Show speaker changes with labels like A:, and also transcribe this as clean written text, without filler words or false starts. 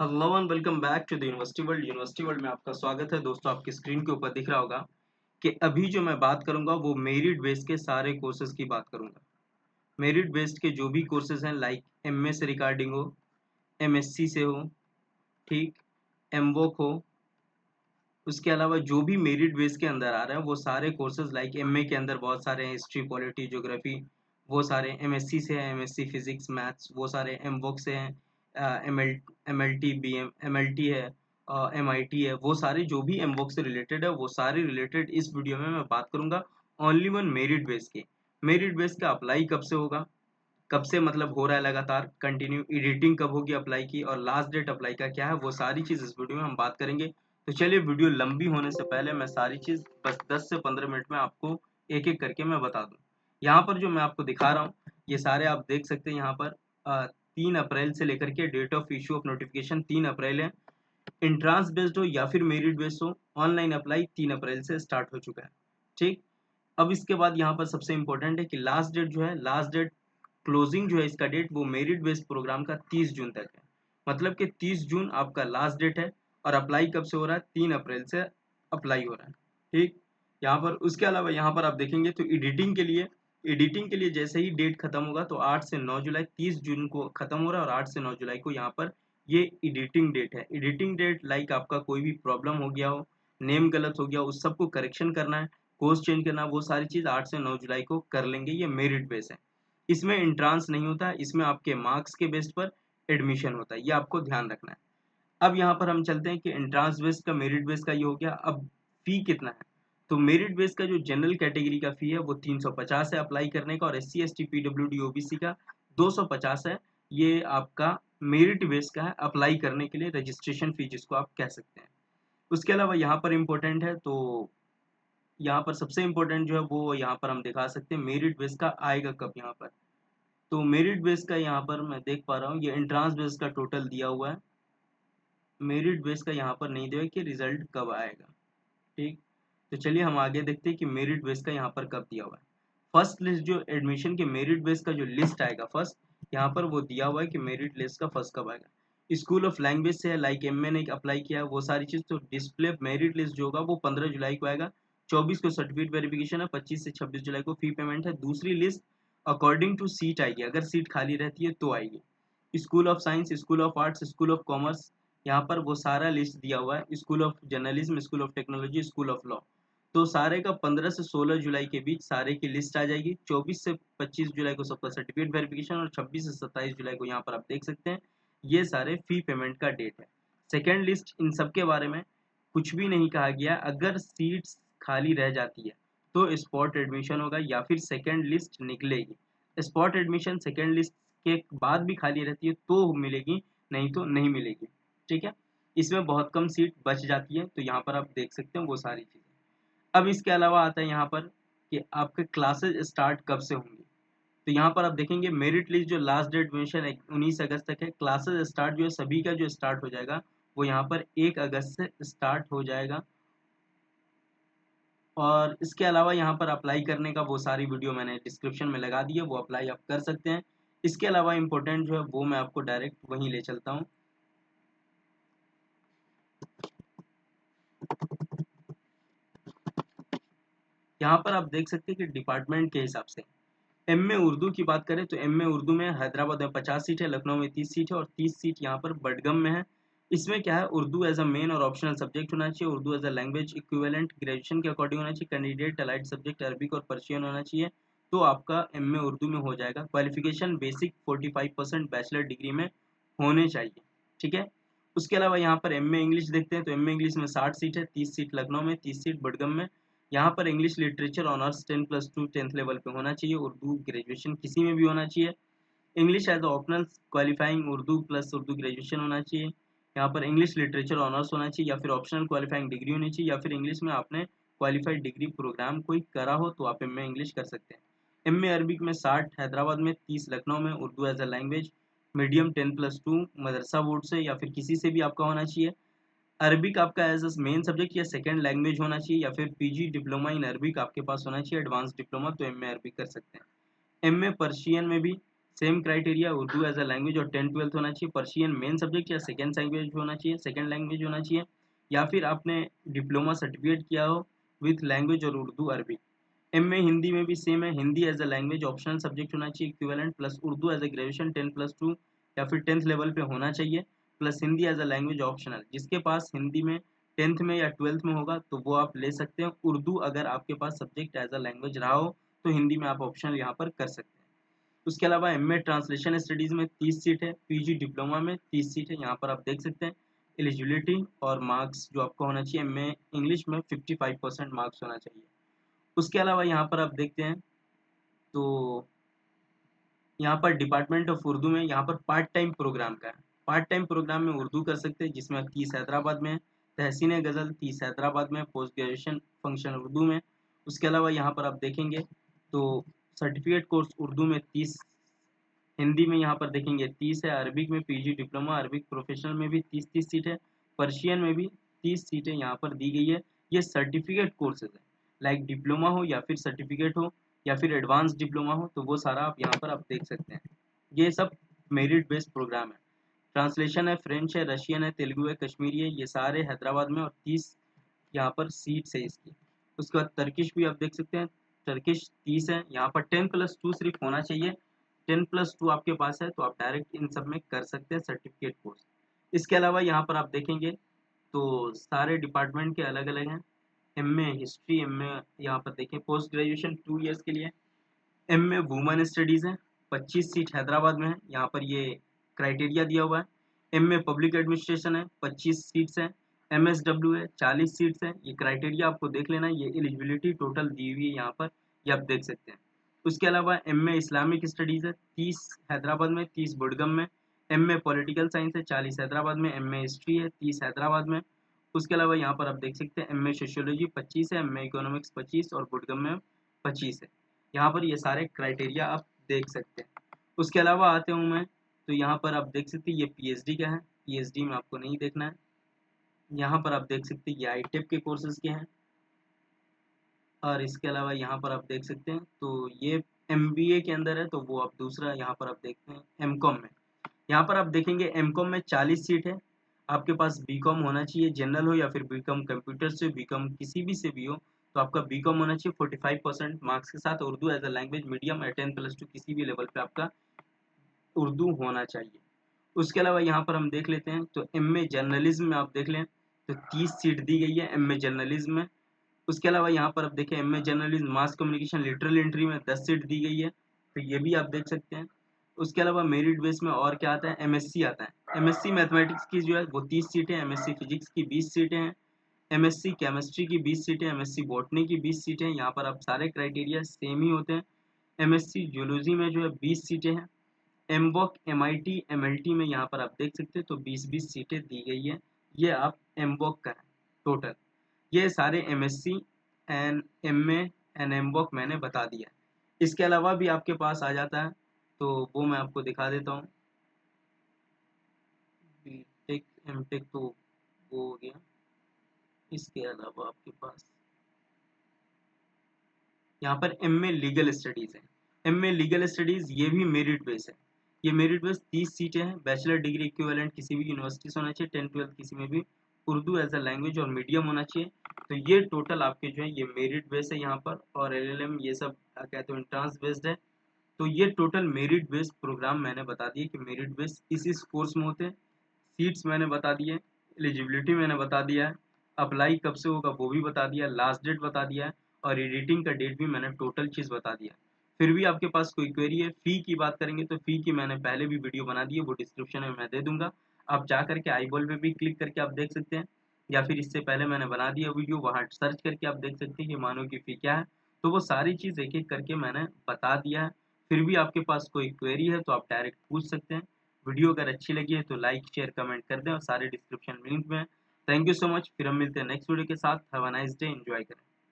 A: Hello and welcome back to the university world में आपका स्वागत है दोस्तों। आपकी स्क्रीन के ऊपर दिख रहा होगा कि अभी जो मैं बात करूंगा वो मेरिट बेस्ड के सारे कोर्सेज की बात करूंगा। मेरिट बेस्ड के जो भी कोर्सेज हैं लाइक एमए से रिगार्डिंग हो, एमएससी से हो, ठीक, एमवोक हो, उसके अलावा जो भी मेरिट बेस के अंदर आ रहे हैं वो सारे कोर्सेज लाइक एमए के अंदर बहुत सारे हैं, हिस्ट्री, पॉलिटी, ज्योग्राफी, वो सारे एमएससी से हैं, एमएससी फिजिक्स मैथ्स, वो सारे एमवोक से हैं, एमएलटी एमएलटी है, एमआईटी है, वो सारे जो भी एमवोक से रिलेटेड है वो सारे रिलेटेड इस वीडियो में मैं बात करूंगा। ओनली वन मेरिट बेस के। मेरिट बेस का अप्लाई कब से होगा, कब से मतलब हो रहा है लगातार कंटिन्यू, एडिटिंग कब होगी अप्लाई की, और लास्ट डेट अप्लाई का क्या है, वो सारी चीज़ इस वीडियो में हम बात करेंगे। तो चलिए वीडियो लंबी होने से पहले मैं सारी चीज़ बस 10 से 15 मिनट में आपको एक एक करके मैं बता दूं। यहाँ पर जो मैं आपको दिखा रहा हूँ ये सारे आप देख सकते हैं। यहाँ पर 3 अप्रैल से लेकर के date of issue of notification 3 April है। इंट्रांस बेस्ड हो या फिर मेरिट बेस्ड हो, ऑनलाइन अप्लाई 3 अप्रैल से स्टार्ट हो चुका है। ठीक, अब इसके बाद यहाँ पर सबसे इंपॉर्टेंट है कि लास्ट डेट जो है, लास्ट डेट क्लोजिंग जो है इसका डेट वो मेरिट बेस्ड प्रोग्राम का 30 जून तक है। मतलब कि 30 जून आपका लास्ट डेट है। और अप्लाई कब से हो रहा है, 3 अप्रैल से अप्लाई हो रहा है। ठीक, यहाँ पर उसके अलावा यहाँ पर आप देखेंगे तो एडिटिंग के लिए जैसे ही डेट खत्म होगा तो 8 से 9 जुलाई, 30 जून को खत्म हो रहा है और 8 से 9 जुलाई को यहाँ पर ये एडिटिंग डेट है। एडिटिंग डेट लाइक आपका कोई भी प्रॉब्लम हो गया हो, नेम गलत हो गया, उस सबको करेक्शन करना है, कोर्स चेंज करना, वो सारी चीज़ 8 से 9 जुलाई को कर लेंगे। ये मेरिट बेस है। इसमें इंट्रांस नहीं होता है, इसमें आपके मार्क्स के बेस पर एडमिशन होता है, ये आपको ध्यान रखना है। अब यहाँ पर हम चलते हैं कि एंट्रांस बेस का, मेरिट बेस का ये हो गया। अब फी कितना है, तो मेरिट बेस का जो जनरल कैटेगरी का फी है वो 350 है अप्लाई करने का, और S C S T PWD OBC का 250 है। ये आपका मेरिट बेस का है अप्लाई करने के लिए, रजिस्ट्रेशन फी जिसको आप कह सकते हैं। उसके अलावा यहाँ पर इम्पोर्टेंट है, तो यहाँ पर सबसे इम्पोर्टेंट जो है वो यहाँ पर हम दिखा सकते हैं मेरिट बेस का आएगा कब। यहाँ पर तो मेरिट बेस का यहाँ पर मैं देख पा रहा हूँ ये एंट्रांस बेस का टोटल दिया हुआ है, मेरिट बेस का यहाँ पर नहीं दिया है कि रिजल्ट कब आएगा। ठीक, तो चलिए हम आगे देखते हैं कि मेरिट बेस का यहाँ पर कब दिया हुआ है। फर्स्ट लिस्ट जो एडमिशन के मेरिट बेस का जो लिस्ट आएगा फर्स्ट, यहाँ पर वो दिया हुआ है कि मेरिट लिस्ट का फर्स्ट कब आएगा। स्कूल ऑफ लैंग्वेज से है, लाइक एम ने अप्लाई किया वो सारी चीज़, तो डिस्प्ले मेरिट लिस्ट जो होगा वो 15 जुलाई को आएगा। 24 को सर्टिफिकेट वेरिफिकेशन है, 25 से 26 जुलाई को फी पेमेंट है। दूसरी लिस्ट अकॉर्डिंग टू सीट आएगी, अगर सीट खाली रहती है तो आएगी। School of science, school of arts, school of commerce, यहाँ पर वो सारा लिस्ट दिया हुआ है। School of journalism, school of technology, school of law, तो सारे का 15 से 16 जुलाई के बीच सारे की लिस्ट आ जाएगी। 24 से 25 जुलाई को सबका सर्टिफिकेट वेरिफिकेशन, और 26 से 27 जुलाई को यहाँ पर आप देख सकते हैं ये सारे फी पेमेंट का डेट है। सेकेंड लिस्ट, इन सब के बारे में कुछ भी नहीं कहा गया। अगर सीट्स खाली रह जाती है तो स्पॉट एडमिशन होगा या फिर सेकेंड लिस्ट निकलेगी। स्पॉट एडमिशन सेकेंड लिस्ट के बाद भी खाली रहती है तो मिलेगी, नहीं तो नहीं मिलेगी। ठीक है, इसमें बहुत कम सीट बच जाती है, तो यहाँ पर आप देख सकते हैं वो सारी चीज़ें। अब इसके अलावा आता है यहाँ पर कि आपके क्लासेस स्टार्ट कब से होंगी। तो यहाँ पर आप देखेंगे मेरिट लिस्ट जो लास्ट डेट मेंशन है 19 अगस्त तक है। क्लासेस स्टार्ट जो है सभी का जो स्टार्ट हो जाएगा वो यहाँ पर 1 अगस्त से स्टार्ट हो जाएगा। और इसके अलावा यहाँ पर अप्लाई करने का वो सारी वीडियो मैंने डिस्क्रिप्शन में लगा दी है, वो अप्लाई आप कर सकते हैं। इसके अलावा इम्पोर्टेंट जो है वो मैं आपको डायरेक्ट वहीं ले चलता हूँ। यहाँ पर आप देख सकते हैं कि डिपार्टमेंट के हिसाब से एमए उर्दू की बात करें तो एमए उर्दू में हैदराबाद में 50 सीट है, लखनऊ में 30 सीट है, और 30 सीट यहाँ पर बडगम में है। इसमें क्या है, उर्दू एज अ मेन और ऑप्शनल सब्जेक्ट होना चाहिए, Urdu as a language equivalent graduation के अकॉर्डिंग होना चाहिए, कैंडिडेट अलाइड सब्जेक्ट अरबिक और पर्शियन होना चाहिए, तो आपका एमए उर्दू में हो जाएगा। क्वालिफिकेशन बेसिक 45% बैचलर डिग्री में होने चाहिए। ठीक है, उसके अलावा यहाँ पर एमए इंग्लिश देखते हैं तो एमए इंग्लिश में 60 सीट है, 30 सीट लखनऊ में, 30 सीट बडगम में। यहाँ पर English literature honours 10+2 10th level पे होना चाहिए, उर्दू ग्रेजुएशन किसी में भी होना चाहिए। English as optional qualifying Urdu plus Urdu graduation होना चाहिए। यहाँ पर इंग्लिश लिटरेचर ऑनर्स होना चाहिए, या फिर ऑप्शनल क्वालिफाइंग डिग्री होनी चाहिए, या फिर इंग्लिश में आपने क्वालिफाइड डिग्री प्रोग्राम कोई करा हो तो आप एम ए इंग्लिश कर सकते हैं। एम ए अरबिक में 60 हैदराबाद में, 30 लखनऊ में। Urdu as a language medium 10+2 Madrasa board से या फिर किसी से भी आपका होना चाहिए। अरबिक आपका एज अ मेन सब्जेक्ट या सेकंड लैंग्वेज होना चाहिए, या फिर पीजी डिप्लोमा इन अरबिक आपके पास होना चाहिए, एडवांस डिप्लोमा, तो एम ए अरबिक कर सकते हैं। एम ए पर्शियन में भी same criteria, Urdu as a language और 10th-12th होना चाहिए, पर्शियन मेन सब्जेक्ट या सेकंड लैंग्वेज होना चाहिए, सेकंड लैंग्वेज होना चाहिए, या फिर आपने डिप्लोमा सर्टिफिकेट किया हो विथ लैंग्वेज और उर्दू अरबी। एमए हिंदी में भी सेम है, Hindi as a language optional subject होना चाहिए equivalent, plus Urdu as a graduation 10+2 या फिर 10th लेवल पे होना चाहिए, plus Hindi as a language optional. जिसके पास हिंदी में 10th में या 12th में होगा तो वो आप ले सकते हैं। उर्दू अगर आपके पास सब्जेक्ट एज अ लैंग्वेज रहा हो तो हिंदी में आप ऑप्शनल यहाँ पर कर सकते हैं। उसके अलावा एमए ट्रांसलेशन स्टडीज़ में 30 सीट है, पीजी डिप्लोमा में 30 सीट है, यहाँ पर आप देख सकते हैं। एलिजिबिलिटी और मार्क्स जो आपका होना चाहिए, एमए इंग्लिश में 55% मार्क्स होना चाहिए। उसके अलावा यहाँ पर आप देखते हैं तो यहाँ पर डिपार्टमेंट ऑफ उर्दू में यहाँ पर पार्ट टाइम प्रोग्राम का है। पार्ट टाइम प्रोग्राम में उर्दू कर सकते हैं, जिसमें 30 हैदराबाद में है, तहसीन गज़ल 30 हैदराबाद में, पोस्ट ग्रेजुएशन फंक्शन उर्दू में। उसके अलावा यहाँ पर आप देखेंगे तो सर्टिफिकेट कोर्स उर्दू में 30, हिंदी में यहाँ पर देखेंगे 30 है, अरबिक में पीजी डिप्लोमा अरबिक प्रोफेशनल में भी 30-30 सीट है, पर्शियन में भी 30 सीटें यहाँ पर दी गई है। ये सर्टिफिकेट कोर्सेज है, लाइक डिप्लोमा हो या फिर सर्टिफिकेट हो या फिर एडवांस डिप्लोमा हो, तो वो सारा आप यहाँ पर आप देख सकते हैं। ये सब मेरिट बेस्ड प्रोग्राम है। ट्रांसलेशन है, फ्रेंच है, रशियन है, तेलुगु है, कश्मीरी है, ये सारे हैदराबाद में, और 30 यहाँ पर सीट्स है इसकी। उसके बाद टर्किश भी आप देख सकते हैं, टर्किश 30 है, यहाँ पर 10+2 सिर्फ होना चाहिए। 10+2 आपके पास है तो आप डायरेक्ट इन सब में कर सकते हैं सर्टिफिकेट कोर्स। इसके अलावा यहाँ पर आप देखेंगे तो सारे डिपार्टमेंट के अलग अलग हैं। एमए हिस्ट्री, एमए यहाँ पर देखें पोस्ट ग्रेजुएशन 2 इयर्स के लिए। एमए वुमेन स्टडीज़ है, 25 सीट हैदराबाद में है, यहाँ पर ये क्राइटेरिया दिया हुआ है। एमए पब्लिक एडमिनिस्ट्रेशन है, 25 सीट्स हैं। एमएसडब्ल्यू है, 40 सीट्स हैं। ये क्राइटेरिया आपको देख लेना है, ये एलिजिबिलिटी टोटल दी हुई है यहाँ पर, ये आप देख सकते हैं। उसके अलावा एमए इस्लामिक स्टडीज़ है, 30 हैदराबाद में, 30 बुडगम में। एमए पॉलिटिकल साइंस है, 40 हैदराबाद में। एमए हिस्ट्री है, 30 हैदराबाद में। उसके अलावा यहाँ पर आप देख सकते हैं एमए सोशियोलॉजी 25 है, एमए इकोनॉमिक्स 25 और बुडगम में 25 है। यहाँ पर ये सारे क्राइटेरिया आप देख सकते हैं। उसके अलावा आते हूँ मैं, तो यहाँ पर आप देख सकते हैं ये पीएचडी का है, पीएचडी में आपको नहीं देखना है। यहाँ पर आप देख सकते हैं ये आईटेप के कोर्सेज के हैं, और इसके अलावा यहाँ पर आप देख सकते हैं तो ये एमबीए के अंदर है, तो वो आप दूसरा यहाँ पर आप देखते हैं एमकॉम में। यहाँ पर आप देखेंगे एमकॉम में 40 सीट है। आपके पास बीकॉम होना चाहिए, जनरल हो या फिर बीकॉम कंप्यूटर से, बीकॉम किसी भी से भी हो, तो आपका बीकॉम होना चाहिए 45% मार्क्स के साथ। Urdu as a language medium या 10+2 किसी भी लेवल पे आपका उर्दू होना चाहिए। उसके अलावा यहाँ पर हम देख लेते हैं तो एमए जर्नलिज्म में आप देख लें तो 30 सीट दी गई है एमए जर्नलिज्म में। उसके अलावा यहाँ पर आप देखें MA journalism mass communication literal entry में 10 सीट दी गई है, तो ये भी आप देख सकते हैं। उसके अलावा मेरिट बेस में और क्या आता है, एमएससी आता है। एमएससी मैथमेटिक्स की जो है वो 30 सीटें, एमएससी फिजिक्स की 20 सीटें हैं, एमएससी केमिस्ट्री की 20 सीटें, एमएससी बॉटनी की 20 सीटें। यहाँ पर आप सारे क्राइटेरिया सेम ही होते हैं। एमएससी जियोलॉजी में जो है 20 सीटें हैं। एमवॉक एमआईटी एमएलटी में यहाँ पर आप देख सकते हैं तो 20-20 सीटें दी गई है। ये आप एमवॉक का है टोटल। ये सारे एमएससी एंड एमए एंड एमवॉक मैंने बता दिया। इसके अलावा भी आपके पास आ जाता है तो वो मैं आपको दिखा देता हूँ। बीटेक एमटेक तो वो हो गया। इसके अलावा आपके पास यहाँ पर एमए लीगल स्टडीज़ है। एमए लीगल स्टडीज़ ये भी मेरिट बेस है। ये मेरिट बेस 30 सीटें हैं, बैचलर डिग्री इक्विवेलेंट किसी भी यूनिवर्सिटी से होना चाहिए, 10-12 किसी में भी, उर्दू एज अ लैंग्वेज और मीडियम होना चाहिए। तो ये टोटल आपके जो है ये मेरिट बेस है यहाँ पर, और एलएलएम ये सब कहते हैं एंट्रेंस बेस्ड है। तो ये टोटल मेरिट बेस्ड प्रोग्राम मैंने बता दिए कि मेरिट बेस इस कोर्स में होते हैं। सीट्स मैंने बता दिए, एलिजिबिलिटी मैंने बता दिया है, अप्लाई कब से होगा वो भी बता दिया, लास्ट डेट बता दिया है, और एडिटिंग का डेट भी मैंने टोटल चीज़ बता दिया। फिर भी आपके पास कोई क्वेरी है, फ़ी की बात करेंगे तो फ़ी की मैंने पहले भी वीडियो बना दी है, वो डिस्क्रिप्शन में मैं दे दूँगा। आप जा करके आई बॉल पे भी क्लिक करके आप देख सकते हैं, या फिर इससे पहले मैंने बना दिया वीडियो, वहाँ सर्च करके आप देख सकते हैं कि मानो की फ़ी क्या है। तो वो सारी चीज़ एक-एक करके मैंने बता दिया है। फिर भी आपके पास कोई क्वेरी है तो आप डायरेक्ट पूछ सकते हैं। वीडियो अगर अच्छी लगी है तो लाइक शेयर कमेंट कर दें, और सारे डिस्क्रिप्शन में लिंक में। थैंक यू सो मच, फिर हम मिलते हैं नेक्स्ट वीडियो के साथ। Have a nice day, enjoy करें।